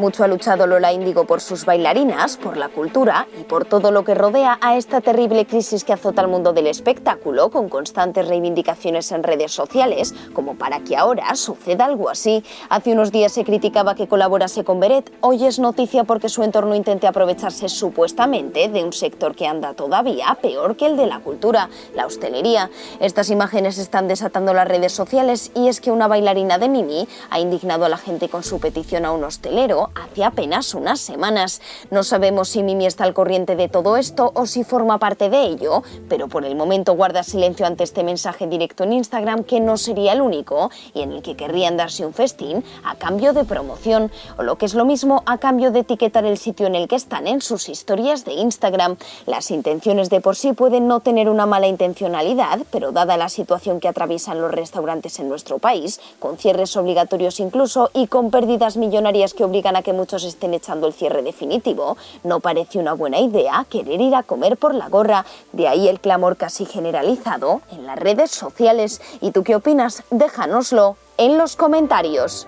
Mucho ha luchado Lola Índigo por sus bailarinas, por la cultura y por todo lo que rodea a esta terrible crisis que azota al mundo del espectáculo, con constantes reivindicaciones en redes sociales, como para que ahora suceda algo así. Hace unos días se criticaba que colaborase con Beret, hoy es noticia porque su entorno intente aprovecharse supuestamente de un sector que anda todavía peor que el de la cultura, la hostelería. Estas imágenes están desatando las redes sociales y es que una bailarina de Mimi ha indignado a la gente con su petición a un hostelero hace apenas unas semanas. No sabemos si Mimi está al corriente de todo esto o si forma parte de ello, pero por el momento guarda silencio ante este mensaje directo en Instagram, que no sería el único y en el que querrían darse un festín a cambio de promoción, o lo que es lo mismo, a cambio de etiquetar el sitio en el que están en sus historias de Instagram. Las intenciones de por sí pueden no tener una mala intencionalidad, pero dada la situación que atraviesan los restaurantes en nuestro país, con cierres obligatorios incluso y con pérdidas millonarias que obligan a que muchos estén echando el cierre definitivo, no parece una buena idea querer ir a comer por la gorra. De ahí el clamor casi generalizado en las redes sociales. ¿Y tú qué opinas? Déjanoslo en los comentarios.